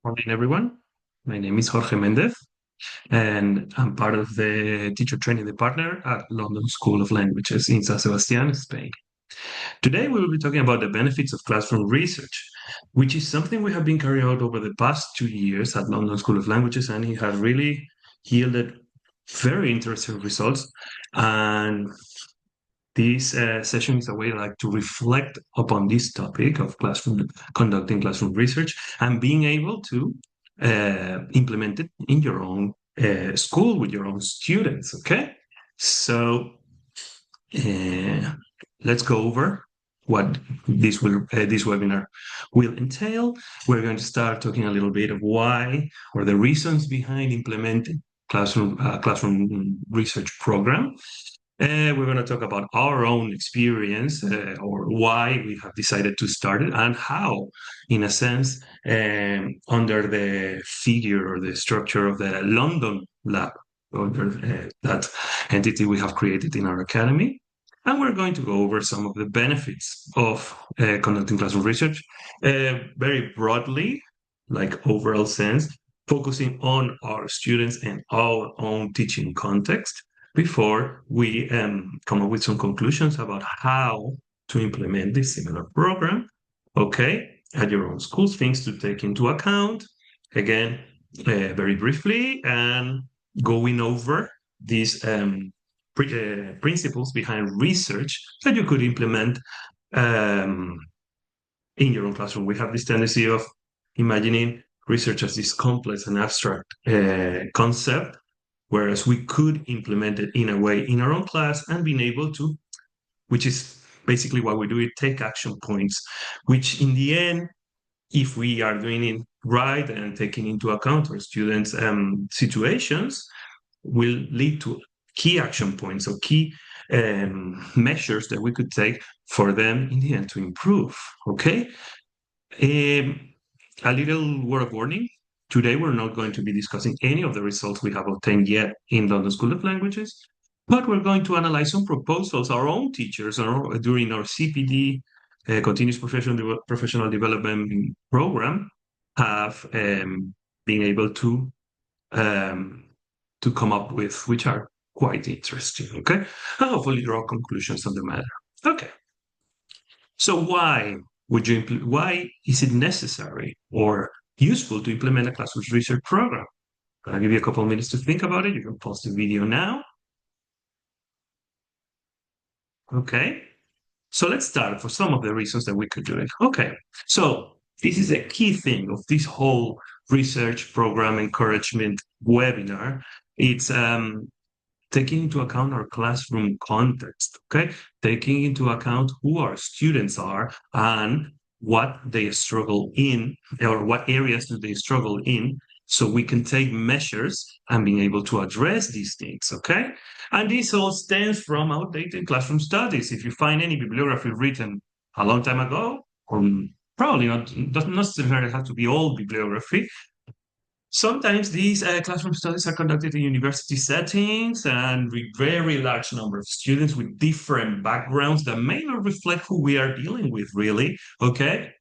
Morning, everyone. My name is Jorge Méndez, and I'm part of the teacher training department at London School of Languages in San Sebastián, Spain. Today, we will be talking about the benefits of classroom research, which is something we have been carrying out over the past 2 years at London School of Languages, and it has really yielded very interesting results. And this session is a way like to reflect upon this topic of classroom conducting classroom research and being able to implement it in your own school with your own students. Okay, so uh, let's go over what this webinar will entail. We're going to start talking a little bit of why or the reasons behind implementing classroom research program. We're going to talk about our own experience or why we have decided to start it and how, in a sense, under the figure or the structure of the London lab, or that entity we have created in our academy. And we're going to go over some of the benefits of conducting classroom research very broadly, like overall sense, focusing on our students and our own teaching context before we come up with some conclusions about how to implement this similar program, okay, at your own schools, things to take into account. Again, very briefly, and going over these principles behind research that you could implement um, in your own classroom. We have this tendency of imagining research as this complex and abstract concept, whereas we could implement it in a way in our own class and being able to, which is basically why we do it, take action points, which in the end, if we are doing it right and taking into account our students' situations, will lead to key action points or key measures that we could take for them in the end to improve. Okay. Um, a little word of warning. Today, we're not going to be discussing any of the results we have obtained yet in London School of Languages, but we're going to analyze some proposals our own teachers during our CPD, Continuous Professional Development Program, have been able um, to come up with, which are quite interesting, okay? And hopefully draw conclusions on the matter. Okay. So why is it necessary or useful to implement a classroom research program? I'll give you a couple of minutes to think about it. You can pause the video now. Okay. So let's start for some of the reasons that we could do it. Okay. So this is a key thing of this whole research program encouragement webinar. It's taking into account our classroom context, okay? Taking into account who our students are and what they struggle in, or what areas do they struggle in, so we can take measures and being able to address these things, okay? And this all stems from outdated classroom studies. If you find any bibliography written a long time ago, or probably not, doesn't necessarily have to be old bibliography, sometimes these classroom studies are conducted in university settings and with very large number of students with different backgrounds that may not reflect who we are dealing with, really. Okay.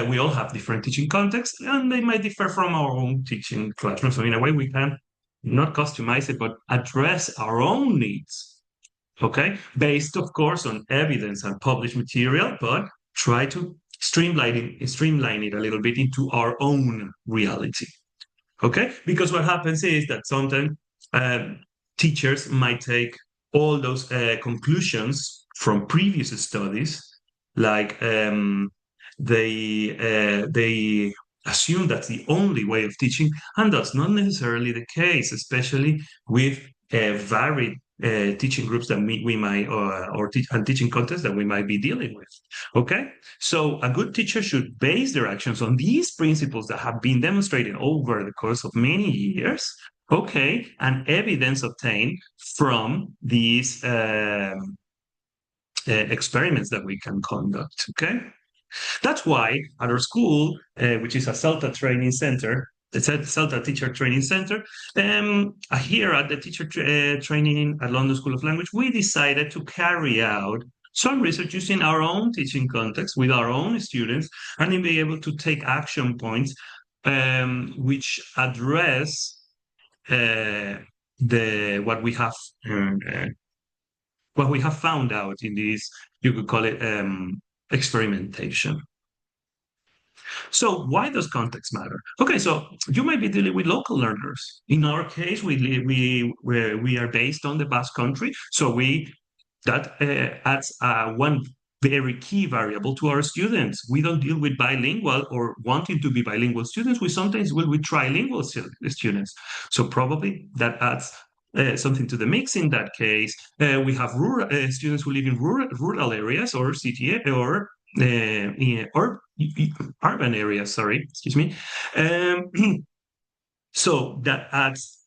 We all have different teaching contexts and they might differ from our own teaching classroom. So in a way, we can not customize it, but address our own needs. Okay. Based, of course, on evidence and published material, but try to streamline it a little bit into our own reality. Okay, because what happens is that sometimes um, teachers might take all those conclusions from previous studies, like they assume that's the only way of teaching, and that's not necessarily the case, especially with varied teaching groups that we might and teaching contexts that we might be dealing with. Okay, so a good teacher should base their actions on these principles that have been demonstrated over the course of many years. Okay, and evidence obtained from these experiments that we can conduct. Okay. That's why at our school, which is a CELTA training center, the CELTA Teacher Training Center, here at the teacher training at London School of Language, we decided to carry out some research using our own teaching context with our own students and then be able to take action points which address the uh, what we have found out in this, you could call it experimentation. So why does context matter? Okay, so you might be dealing with local learners. In our case, we are based on the Basque Country, so we that adds one very key variable to our students. We don't deal with bilingual or wanting to be bilingual students. We sometimes deal with trilingual students. So probably that adds something to the mix. In that case, we have rural students who live in rural areas or city or urban areas. Sorry, excuse me. Um, so that adds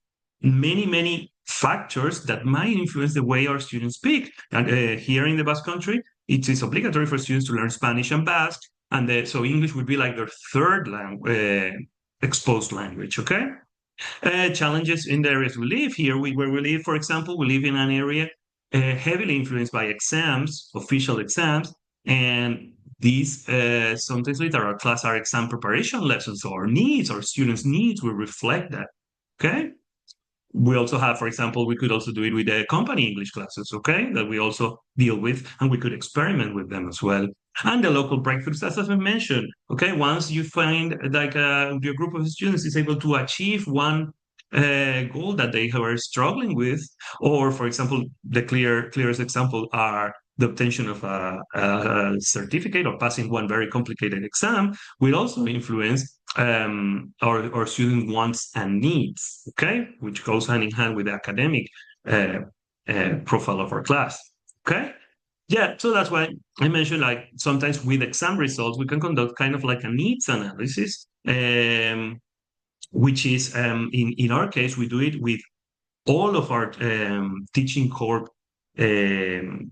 many factors that might influence the way our students speak. And here in the Basque Country, it is obligatory for students to learn Spanish and Basque, and so English would be like their third exposed language. Okay. Challenges in the areas we live here, where we live, for example, we live in an area heavily influenced by exams, official exams, and these sometimes later our class, our exam preparation lessons, so our needs, our students' needs will reflect that. Okay. We also have, for example, we could also do it with the company English classes, okay, that we also deal with, and we could experiment with them as well. And the local breakthroughs, as I mentioned, okay, once you find like your group of students is able to achieve one goal that they were struggling with, or for example, the clearest example are the obtention of a certificate or passing one very complicated exam, will also influence our student wants and needs, okay, which goes hand in hand with the academic uh, profile of our class, okay. Yeah, so that's why I mentioned like sometimes with exam results we can conduct kind of like a needs analysis, which is in our case we do it with all of our teaching core um,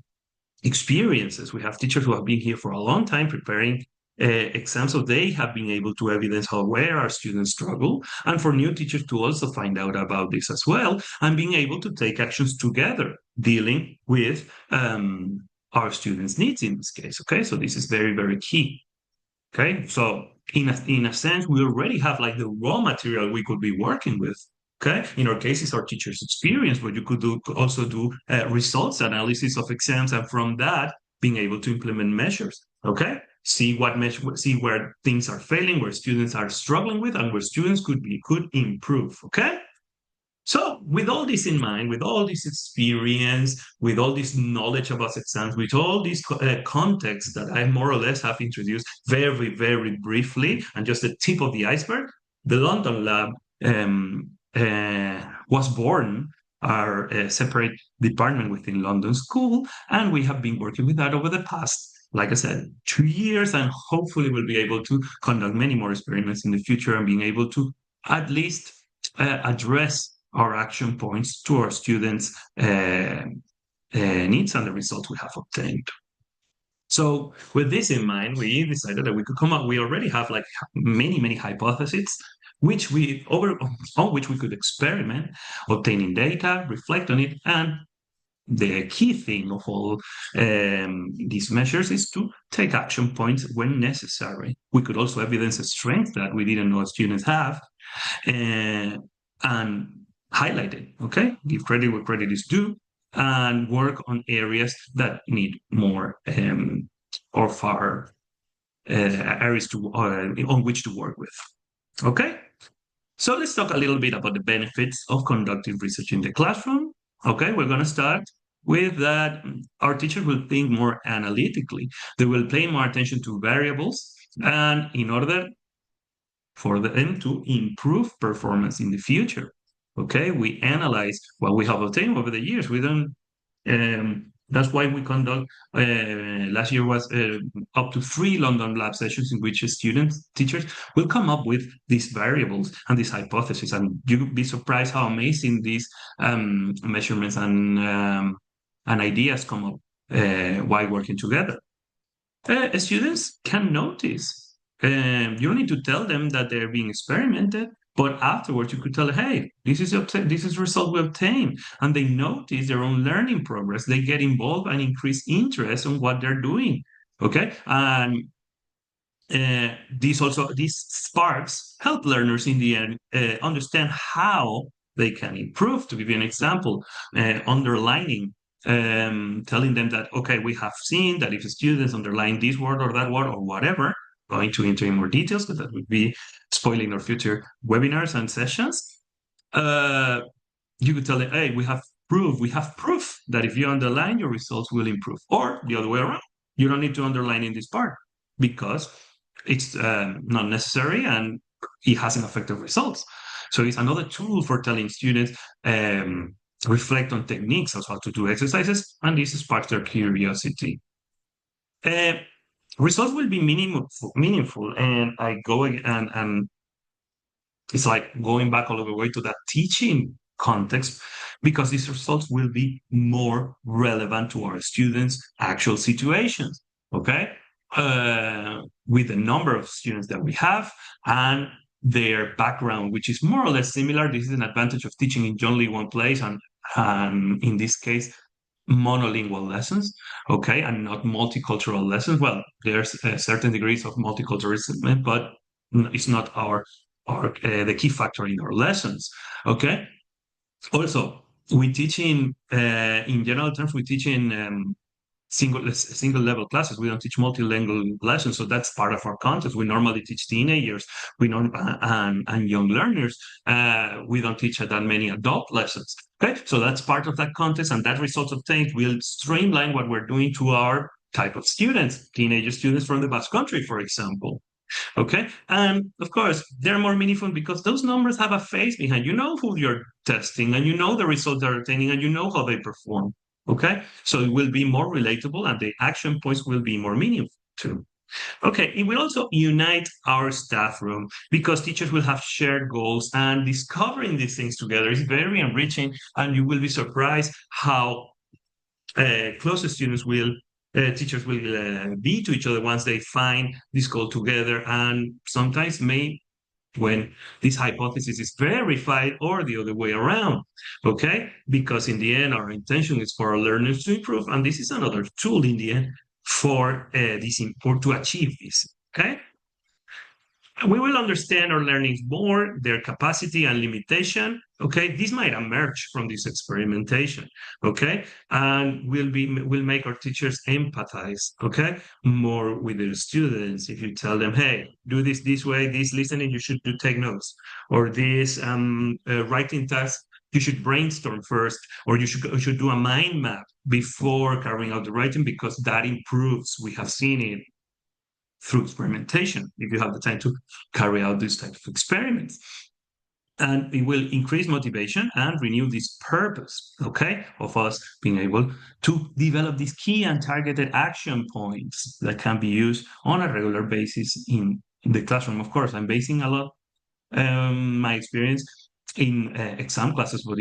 experiences. We have teachers who have been here for a long time preparing exams, so they have been able to evidence how where our students struggle, and for new teachers to also find out about this as well, and being able to take actions together, dealing with our students' needs in this case. Okay, so this is very key. Okay, so in a sense, we already have like the raw material we could be working with. Okay, in our case, it's our teacher's experience, but you could also do results analysis of exams, and from that, being able to implement measures. Okay, see where things are failing, where students are struggling with, and where students could improve. Okay. So, with all this in mind, with all this experience, with all this knowledge about exams, with all these context that I more or less have introduced very briefly, and just the tip of the iceberg, the London Lab was born, our separate department within London School, and we have been working with that over the past, like I said, 2 years, and hopefully we'll be able to conduct many more experiments in the future and being able to at least address our action points to our students' needs and the results we have obtained. So with this in mind, we decided that we could come up, we already have like many hypotheses which on which we could experiment, obtaining data, reflect on it, and the key thing of all these measures is to take action points when necessary. We could also evidence a strength that we didn't know students have, and highlight it, okay? Give credit where credit is due, and work on areas that need more or far areas on which to work with, okay? So let's talk a little bit about the benefits of conducting research in the classroom. Okay, we're going to start with that. Our teachers will think more analytically. They will pay more attention to variables, and in order for them to improve performance in the future. Okay, we analyze what we have obtained over the years. We don't. That's why we conduct. Last year was up to 3 London Lab sessions in which students, teachers will come up with these variables and these hypotheses, and you'd be surprised how amazing these measurements and ideas come up while working together. Students can notice. You don't need to tell them that they're being experimented, but afterwards you could tell, hey, this is result we obtained, and they notice their own learning progress. They get involved and increase interest in what they're doing. Okay, and These sparks help learners in the end understand how they can improve. To give you an example, underlining, telling them that, okay, we have seen that if students underline this word or that word or whatever, going to enter in more details, because that would be spoiling our future webinars and sessions. You could tell them, hey, we have proof that if you underline, your results will improve. Or the other way around, you don't need to underline in this part because it's not necessary and it hasn't affected results. So it's another tool for telling students reflect on techniques of how to do exercises, and this sparks their curiosity. Uh, Results will be meaningful, and I go and it's like going back all the way to that teaching context because these results will be more relevant to our students' actual situations. Okay. With the number of students that we have and their background, which is more or less similar. This is an advantage of teaching in only one place and in this case, monolingual lessons, okay, and not multicultural lessons. Well, there's certain degrees of multiculturalism, but it's not our the key factor in our lessons, okay. Also, we teach in general terms, we teach in single level classes. We don't teach multilingual lessons, so that's part of our context. We normally teach teenagers, and young learners. We don't teach that many adult lessons. Okay, so that's part of that context, and that result obtained will streamline what we're doing to our type of students, teenage students from the Basque Country, for example. Okay. And of course, they're more meaningful because those numbers have a face behind. You know who you're testing and you know the results they're obtaining and you know how they perform. Okay. So it will be more relatable and the action points will be more meaningful too. Okay. It will also unite our staff room because teachers will have shared goals and discovering these things together is very enriching. And you will be surprised how close students will teachers will be to each other once they find this goal together, and sometimes may when this hypothesis is verified or the other way around, okay, because in the end our intention is for our learners to improve, and this is another tool in the end for this for to achieve this, okay. We will understand our learnings more, their capacity and limitation. Okay, this might emerge from this experimentation. Okay, and will make our teachers empathize. Okay, more with their students. If you tell them, "Hey, do this way. This listening, you should do take notes, or this writing task." You should brainstorm first, or you should do a mind map before carrying out the writing because that improves. We have seen it through experimentation if you have the time to carry out these types of experiments. And it will increase motivation and renew this purpose, okay, of us being able to develop these key and targeted action points that can be used on a regular basis in the classroom. Of course, I'm basing a lot my experience in exam classes, but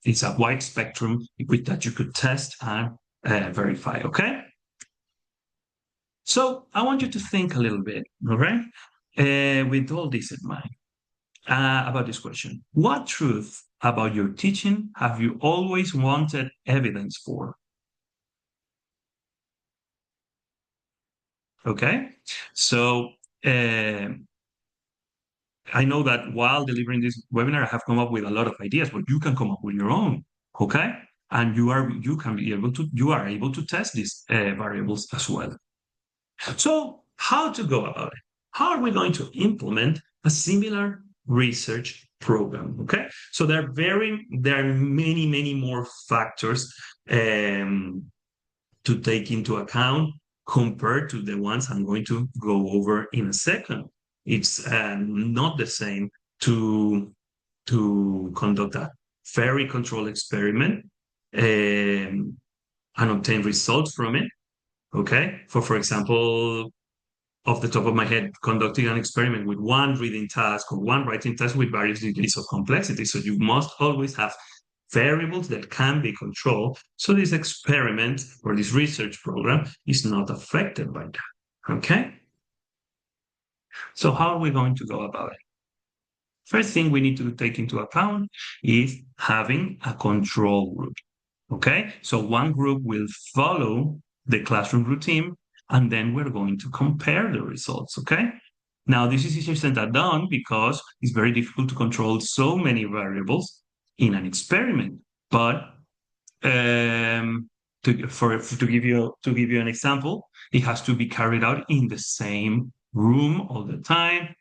it's a wide spectrum with that you could test and verify, okay? So I want you to think a little bit, all right, with all this in mind, about this question. What truth about your teaching have you always wanted evidence for? Okay, so I know that while delivering this webinar, I have come up with a lot of ideas, but you can come up with your own, okay? And you are able to test these variables as well. So how to go about it? How are we going to implement a similar research program? Okay, so there are many more factors to take into account compared to the ones I'm going to go over in a second. It's not the same to conduct a very controlled experiment and obtain results from it. Okay, for example, off the top of my head, conducting an experiment with one reading task or one writing task with various degrees of complexity. So you must always have variables that can be controlled. So this experiment or this research program is not affected by that. Okay? So how are we going to go about it? First thing we need to take into account is having a control group. Okay? So one group will follow the classroom routine and then we're going to compare the results, okay? Now, this is easier said than done because it's very difficult to control so many variables in an experiment. But to give you an example, it has to be carried out in the same room all the time,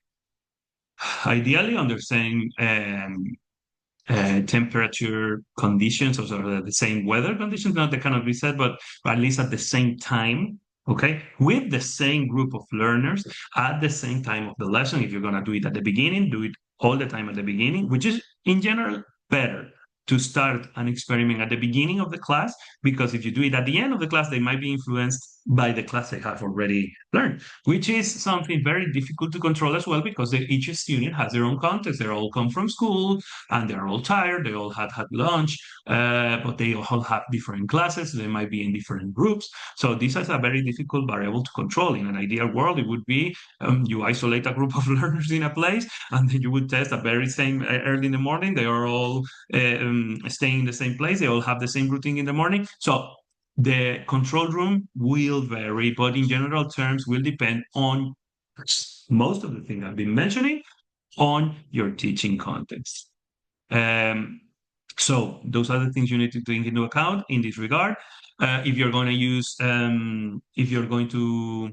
ideally under temperature conditions, or sort of the same weather conditions, not that cannot be said, but at least at the same time, okay, with the same group of learners at the same time of the lesson. If you're going to do it at the beginning, do it all the time at the beginning, which is in general better to start an experiment at the beginning of the class, because if you do it at the end of the class, they might be influenced by the class they have already learned, which is something very difficult to control as well, because each student has their own context. They all come from school and they're all tired. They all had lunch, but they all have different classes. They might be in different groups. So this is a very difficult variable to control. In an ideal world, it would be you isolate a group of learners in a place, and then you would test a very same early in the morning. They are all staying in the same place. They all have the same routine in the morning. So the control room will vary, but in general terms, will depend on most of the things I've been mentioning on your teaching context. So those are the things you need to take into account in this regard. If you're going to if you're going to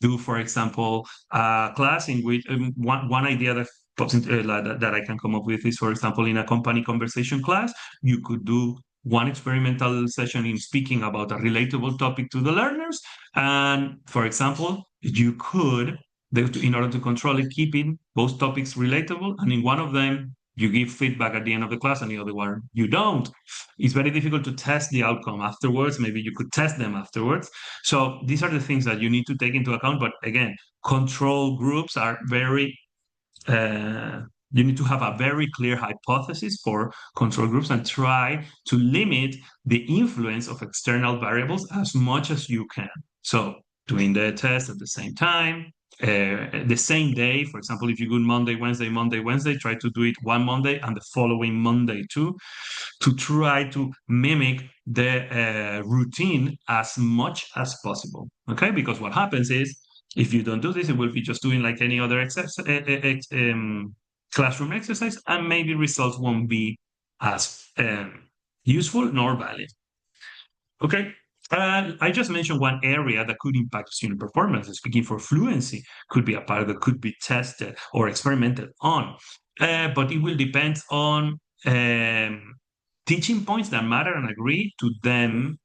do, for example, a class in which one idea that pops into, that I can come up with is, for example, in a company conversation class, you could do one experimental session in speaking about a relatable topic to the learners. And for example, you could, in order to control it, keeping both topics relatable. And in one of them, you give feedback at the end of the class, and the other one, you don't. It's very difficult to test the outcome afterwards. Maybe you could test them afterwards. So these are the things that you need to take into account. But again, control groups are very, you need to have a very clear hypothesis for control groups and try to limit the influence of external variables as much as you can. So doing the test at the same time, the same day. For example, if you do Monday, Wednesday, try to do it one Monday and the following Monday too, to try to mimic the routine as much as possible. Okay, because what happens is, if you don't do this, it will be just doing like any other classroom exercise, and maybe results won't be as useful nor valid. Okay. I just mentioned one area that could impact student performance. Speaking for fluency could be a part that could be tested or experimented on, but it will depend on teaching points that matter and agree to them.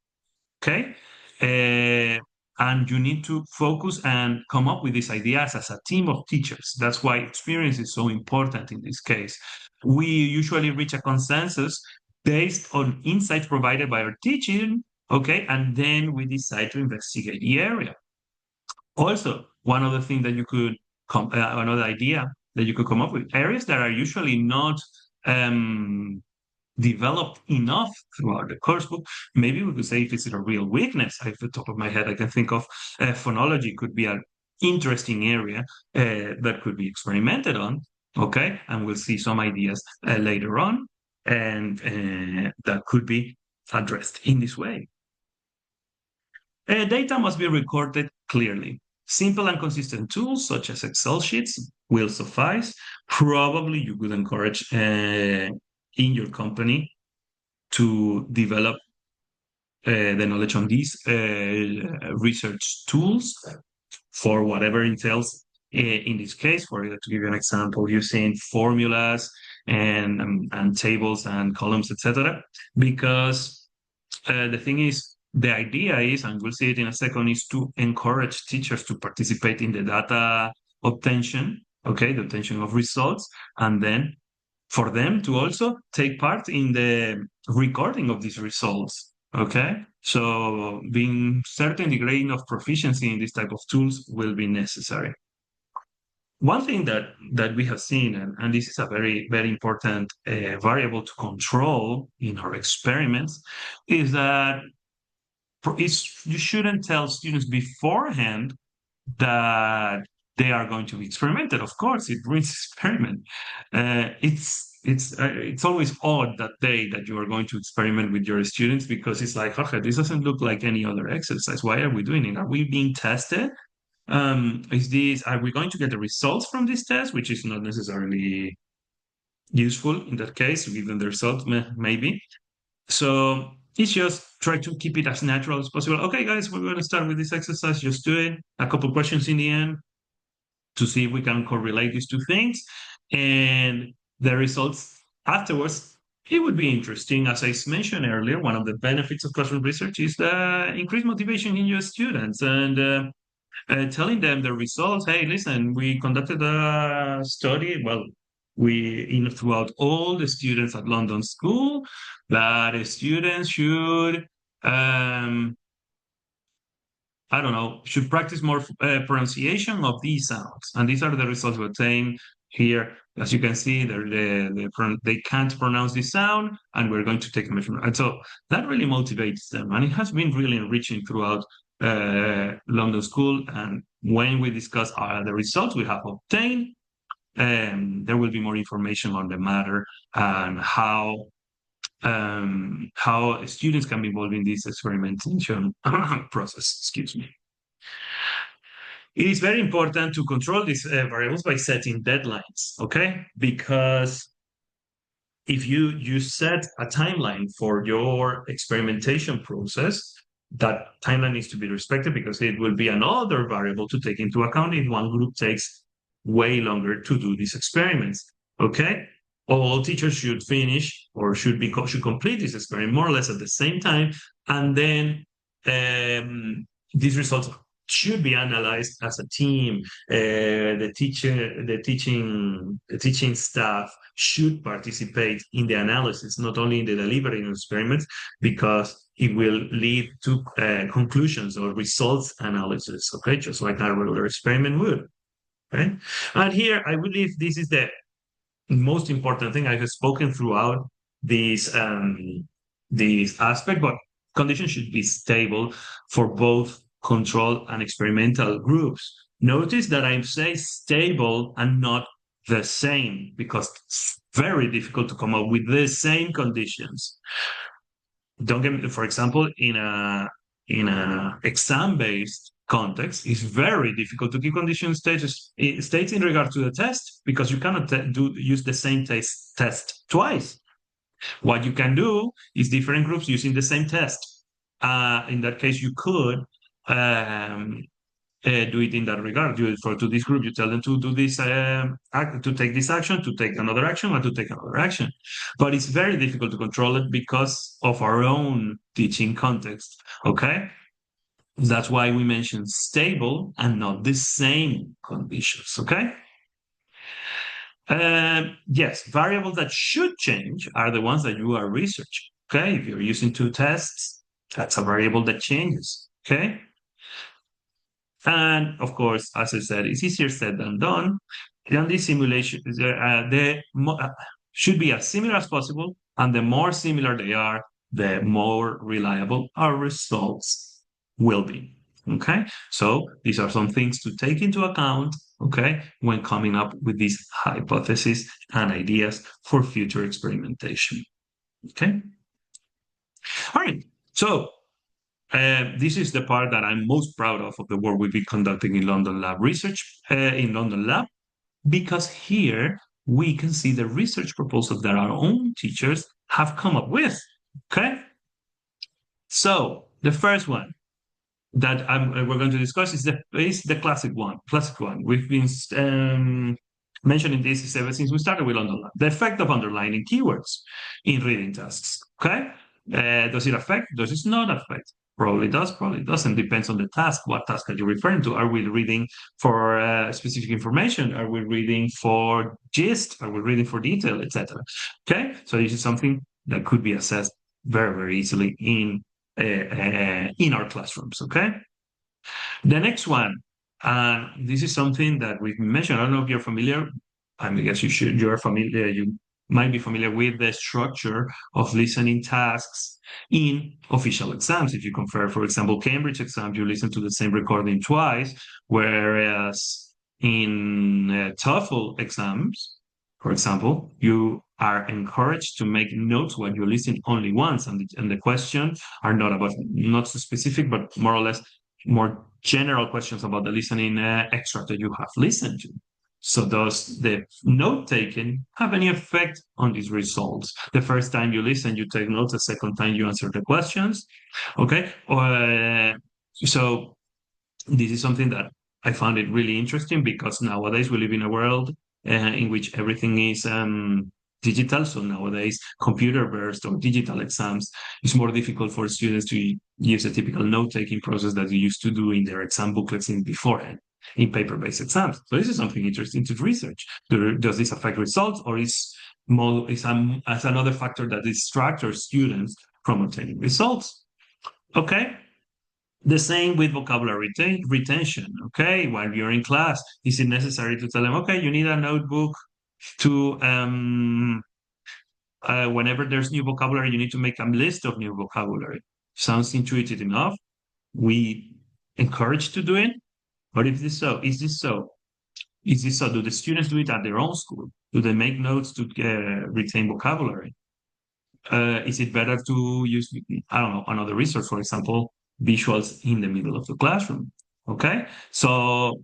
Okay, and you need to focus and come up with these ideas as a team of teachers. That's why experience is so important in this case. We usually reach a consensus based on insights provided by our teaching. Okay, and then we decide to investigate the area. Also, one other thing that you could another idea that you could come up with, areas that are usually not developed enough throughout the course book. Maybe we could say, if it's a real weakness. Off the top of my head, I can think of phonology could be an interesting area that could be experimented on. Okay, and we'll see some ideas later on, and that could be addressed in this way. Data must be recorded clearly. Simple and consistent tools such as Excel sheets will suffice. Probably you could encourage in your company to develop the knowledge on these research tools for whatever entails. In this case, to give you an example, using formulas and tables and columns, etc. Because the thing is, the idea is, and we'll see it in a second, is to encourage teachers to participate in the data obtention, okay, the obtention of results, and then for them to also take part in the recording of these results, okay? So being certain degree of proficiency in this type of tools will be necessary. One thing that we have seen, and this is a very, very important variable to control in our experiments, is that you shouldn't tell students beforehand that they are going to be experimented. Of course, it ruins experiment. It's it's always odd that day that you are going to experiment with your students because it's like, okay, this doesn't look like any other exercise. Why are we doing it? Are we being tested? Is this are we going to get the results from this test, which is not necessarily useful in that case, given the result, maybe. So it's just try to keep it as natural as possible. Okay, guys, we're going to start with this exercise. Just do it. A couple questions in the end to see if we can correlate these two things. And the results afterwards, it would be interesting. As I mentioned earlier, one of the benefits of classroom research is the increased motivation in your students and telling them the results. Hey, listen, we conducted a study. Well, throughout all the students at London School, that students should um, I don't know, should practice more pronunciation of these sounds. And these are the results we're saying here. As you can see, they can't pronounce this sound, and we're going to take a measurement. And so that really motivates them. And it has been really enriching throughout London School. And when we discuss the results we have obtained, there will be more information on the matter and how students can be involved in this experimentation process. Excuse me. It is very important to control these variables by setting deadlines, okay? Because if you set a timeline for your experimentation process, that timeline needs to be respected because it will be another variable to take into account if one group takes way longer to do these experiments, okay? All teachers should finish or should complete this experiment more or less at the same time, and then these results should be analyzed as a team. The teaching staff should participate in the analysis, not only in the delivery of experiments, because it will lead to conclusions or results analysis. Okay, just like a regular experiment would. Right, and here I believe this is the most important thing I have spoken throughout this aspect, but conditions should be stable for both control and experimental groups. Notice that I say stable and not the same because it's very difficult to come up with the same conditions. Don't get me, for example, in a exam-based context, it's very difficult to give condition states in regard to the test because you cannot use the same test twice. What you can do is different groups using the same test. In that case, you could do it in that regard. To this group, you tell them to do this, to take this action, to take another action, or to take another action. But it's very difficult to control it because of our own teaching context. Okay, that's why we mention stable and not the same conditions. Okay. Yes, variables that should change are the ones that you are researching. Okay, if you're using two tests, that's a variable that changes. Okay. And of course, as I said, it's easier said than done. And these simulations should be as similar as possible. And the more similar they are, the more reliable our results will be. Okay, so these are some things to take into account, okay, when coming up with these hypotheses and ideas for future experimentation. Okay, all right, so this is the part that I'm most proud of the work we've been conducting in London Lab Research, in London Lab, because here we can see the research proposals that our own teachers have come up with. Okay, so the first one that we're going to discuss is the classic one. Classic one. We've been mentioning this ever since we started with London Lab. The effect of underlining keywords in reading tasks. Okay, does it affect? Does it not affect? Probably does, probably doesn't. Depends on the task. What task are you referring to? Are we reading for specific information? Are we reading for gist? Are we reading for detail, etc.? Okay, so this is something that could be assessed very, very easily in our classrooms. Okay. The next one, this is something that we've mentioned. I don't know if you're familiar. I guess you should. You're familiar. You might be familiar with the structure of listening tasks in official exams. If you compare, for example, Cambridge exams, you listen to the same recording twice, whereas in TOEFL exams, for example, you are encouraged to make notes when you listen only once, and the questions are not so specific, but more or less more general questions about the listening extract that you have listened to. So does the note taking have any effect on these results? The first time you listen, you take notes. The second time you answer the questions. Okay. So this is something that I found it really interesting because nowadays we live in a world in which everything is digital. So nowadays, computer-based or digital exams is more difficult for students to use a typical note-taking process that you used to do in their exam booklets in beforehand in paper-based exams. So this is something interesting to research. Does this affect results, or as another factor that distracts our students from obtaining results? Okay. The same with vocabulary retention. Okay, while you're in class, is it necessary to tell them, okay, you need a notebook to whenever there's new vocabulary, you need to make a list of new vocabulary. Sounds intuitive enough. We encourage to do it, but if this so, is this so? Is this so? Do the students do it at their own school? Do they make notes to retain vocabulary? Is it better to use, I don't know, another resource, for example, visuals in the middle of the classroom? Okay, so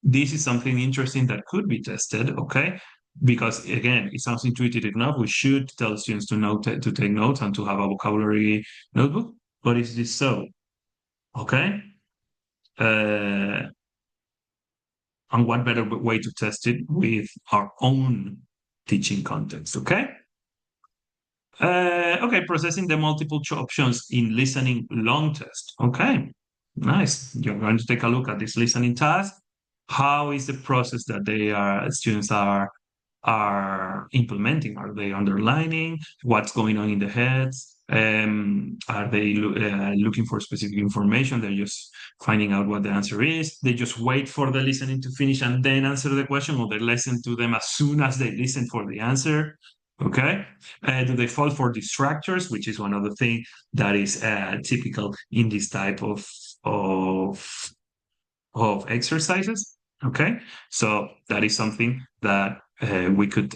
this is something interesting that could be tested. Okay, because again, it sounds intuitive enough. We should tell students to take notes and to have a vocabulary notebook. But is this so? Okay, and what better way to test it with our own teaching context? Okay. Okay, processing the multiple options in listening long test. Okay, nice. You're going to take a look at this listening task. How is the process that students are implementing? Are they underlining what's going on in the heads? Are they looking for specific information? They're just finding out what the answer is. They just wait for the listening to finish and then answer the question, or they listen to them as soon as they listen for the answer. Okay. Do they fall for distractors, which is one of the things that is typical in this type of exercises? Okay. So that is something that we could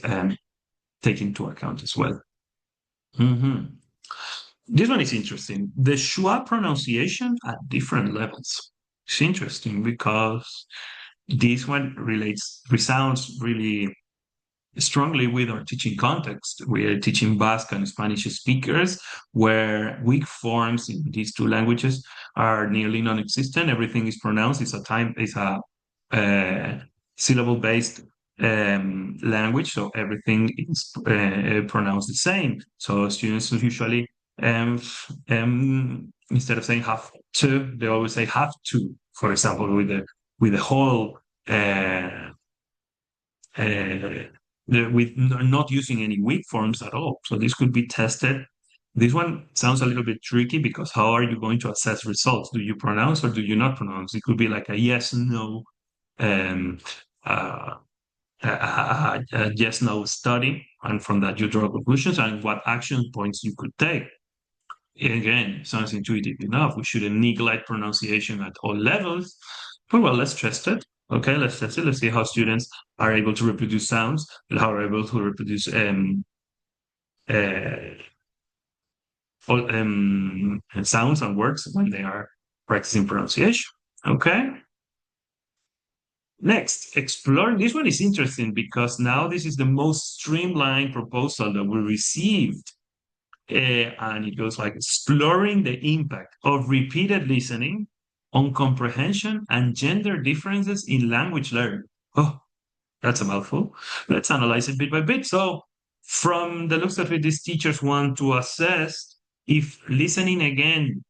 take into account as well. Mm-hmm. This one is interesting. The schwa pronunciation at different levels. It's interesting because this one resounds really strongly with our teaching context. We are teaching Basque and Spanish speakers, where weak forms in these two languages are nearly non-existent. Everything is pronounced. It's a syllable-based language, so everything is pronounced the same. So students usually, instead of saying have to, they always say have to. For example, with the whole with not using any weak forms at all. So this could be tested. This one sounds a little bit tricky because how are you going to assess results? Do you pronounce or do you not pronounce? It could be like a yes, no, um, uh, a yes, no study. And from that, you draw conclusions and what action points you could take. Again, sounds intuitive enough. We shouldn't neglect pronunciation at all levels. But well, let's test it. Okay, let's test it. Let's see how students are able to reproduce sounds, how are able to reproduce uh, sounds and words when they are practicing pronunciation. Okay. Next, exploring. This one is interesting because now this is the most streamlined proposal that we received. And it goes like exploring the impact of repeated listening on comprehension and gender differences in language learning. Oh, that's a mouthful. Let's analyze it bit by bit. So, from the looks of it, these teachers want to assess if listening again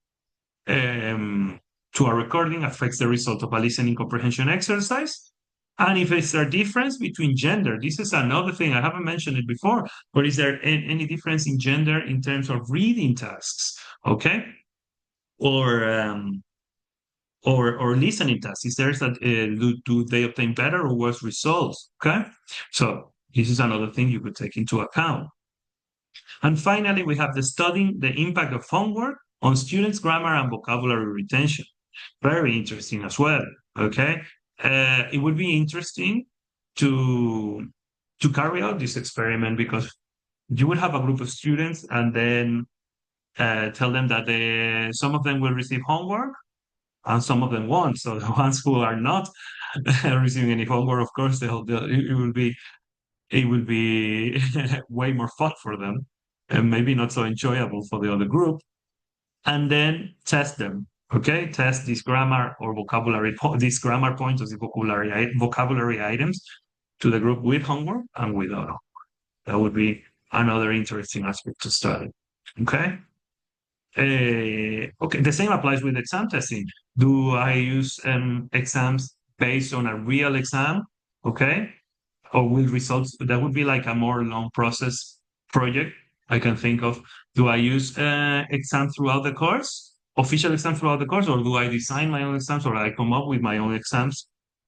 to a recording affects the result of a listening comprehension exercise. And if is there a difference between gender, this is another thing, I haven't mentioned it before, but is there any difference in gender in terms of reading tasks? Okay. Or listening tasks. Is there that do they obtain better or worse results? Okay. So this is another thing you could take into account. And finally, we have the studying the impact of homework on students' grammar and vocabulary retention. Very interesting as well. Okay, it would be interesting to carry out this experiment because you would have a group of students and then tell them that some of them will receive homework and some of them won't. So the ones who are not receiving any homework, of course, it will be way more fun for them and maybe not so enjoyable for the other group. And then test them. Okay, test these grammar or these grammar points or the vocabulary items to the group with homework and without homework. That would be another interesting aspect to study. Okay. Okay, the same applies with exam testing. Do I use exams based on a real exam? Okay, or will results that would be like a more long process project I can think of. Do I use exam throughout the course, official exam throughout the course, or do I design my own exams, or I come up with my own exams?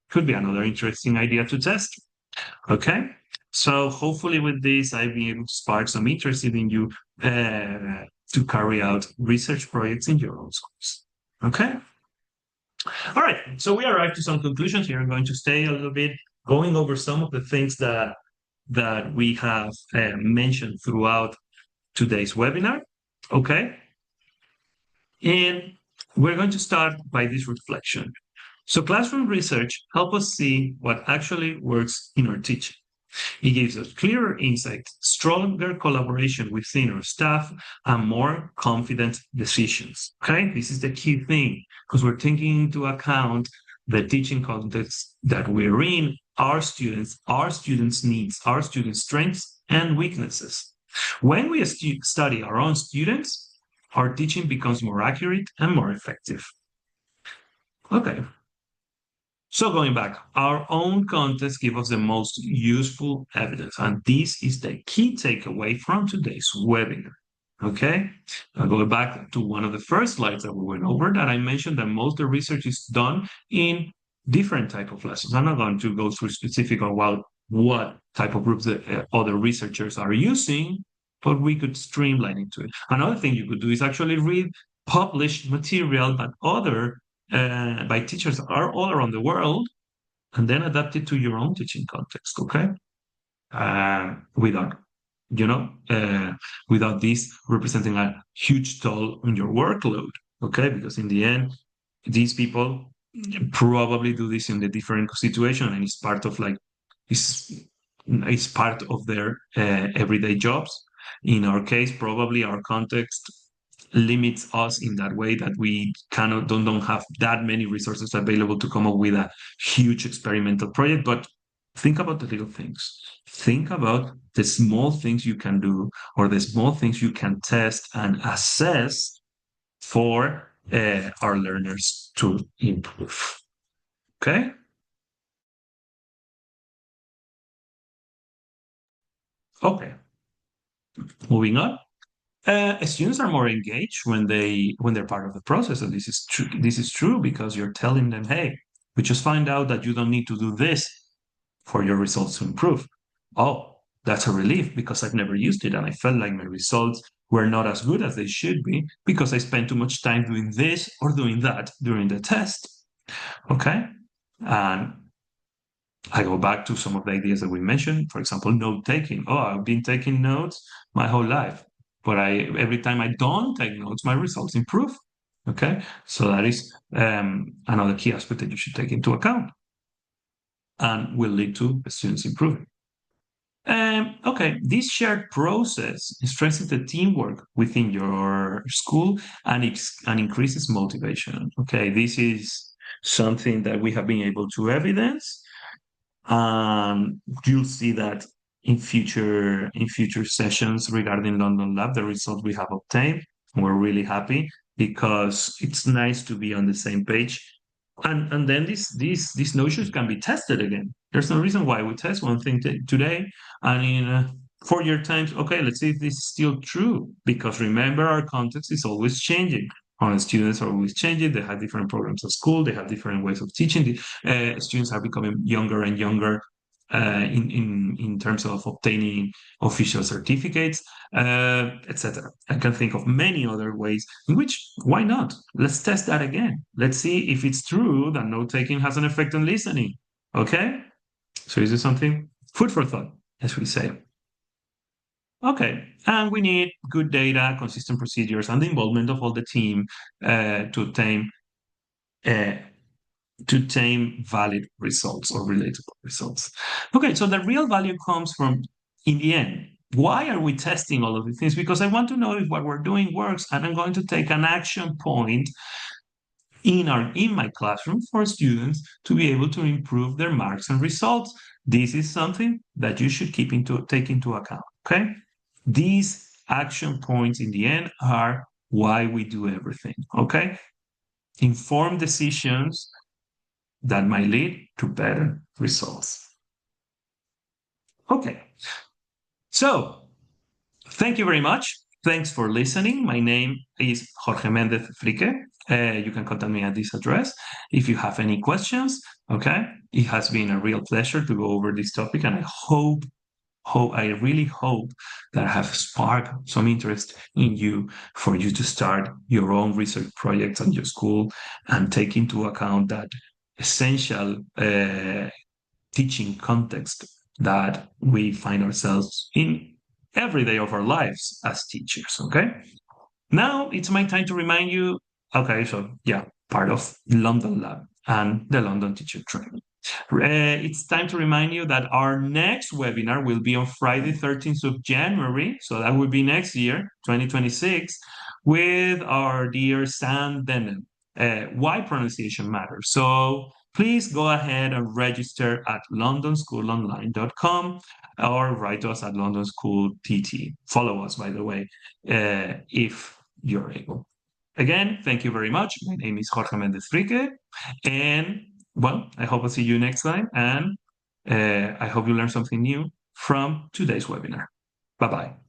Could be another interesting idea to test. Okay. So hopefully with this, I've been able to spark some interest in you to carry out research projects in your own schools. Okay. All right. So we arrived to some conclusions here. I'm going to stay a little bit going over some of the things that we have mentioned throughout today's webinar. Okay. And we're going to start by this reflection. So classroom research helps us see what actually works in our teaching. It gives us clearer insight, stronger collaboration within our staff, and more confident decisions. Okay, this is the key thing because we're taking into account the teaching context that we're in, our students' needs, our students' strengths and weaknesses. When we study our own students, our teaching becomes more accurate and more effective. Okay. So going back, our own context gives us the most useful evidence, and this is the key takeaway from today's webinar. Okay, I'll go back to one of the first slides that we went over that I mentioned that most of the research is done in different type of lessons. I'm not going to go through specific on what type of groups that other researchers are using, but we could streamline into it. Another thing you could do is actually read published material by teachers are all around the world, and then adapt it to your own teaching context. Okay, without you know without this representing a huge toll on your workload. Okay, because in the end, these people probably do this in a different situation, and it's part of it's, it's part of their everyday jobs. In our case, probably our context limits us in that way that we don't have that many resources available to come up with a huge experimental project. But think about the little things. Think about the small things you can do or the small things you can test and assess for our learners to improve. Okay. Okay. Moving on. Students are more engaged when they're part of the process, and this is true. This is true because you're telling them, "Hey, we just find out that you don't need to do this for your results to improve." Oh, that's a relief because I've never used it, and I felt like my results were not as good as they should be because I spent too much time doing this or doing that during the test. Okay, and I go back to some of the ideas that we mentioned. For example, note taking. Oh, I've been taking notes my whole life, but every time I don't take notes, my results improve. Okay, so that is another key aspect that you should take into account, and will lead to students improving. Okay, this shared process strengthens the teamwork within your school and increases motivation. Okay, this is something that we have been able to evidence. You'll see that in future sessions regarding London Lab, the results we have obtained. We're really happy because it's nice to be on the same page. And then these notions can be tested again. There's no reason why we test one thing today and in 4 year times, okay, let's see if this is still true. Because remember, our context is always changing. Our students are always changing. They have different programs at school. They have different ways of teaching. The students are becoming younger and younger in terms of obtaining official certificates, etc. I can think of many other ways in which, why not? Let's test that again. Let's see if it's true that note taking has an effect on listening. Okay? So this is something food for thought, as we say. Okay, and we need good data, consistent procedures, and the involvement of all the team to uh, tame valid results or relatable results. Okay, so the real value comes from, in the end, why are we testing all of these things? Because I want to know if what we're doing works, and I'm going to take an action point in my classroom for students to be able to improve their marks and results. This is something that you should take into account. Okay, these action points in the end are why we do everything. Okay, informed decisions that might lead to better results. Okay, so thank you very much. Thanks for listening. My name is Jorge Méndez Frique. You can contact me at this address if you have any questions. Okay, it has been a real pleasure to go over this topic, and I really hope that I have sparked some interest in you for you to start your own research projects at your school and take into account that essential teaching context that we find ourselves in every day of our lives as teachers. Okay. Now it's my time to remind you. Okay. So, yeah, part of London Lab and the London Teacher Training. It's time to remind you that our next webinar will be on Friday, 13th of January. So that will be next year, 2026, with our dear Sam Denham. Why pronunciation matters. So please go ahead and register at londonschoolonline.com or write to us at London School TT. Follow us, by the way, if you're able. Again, thank you very much. My name is Jorge Méndez Frique, and well, I hope I'll see you next time, and I hope you learned something new from today's webinar. Bye-bye.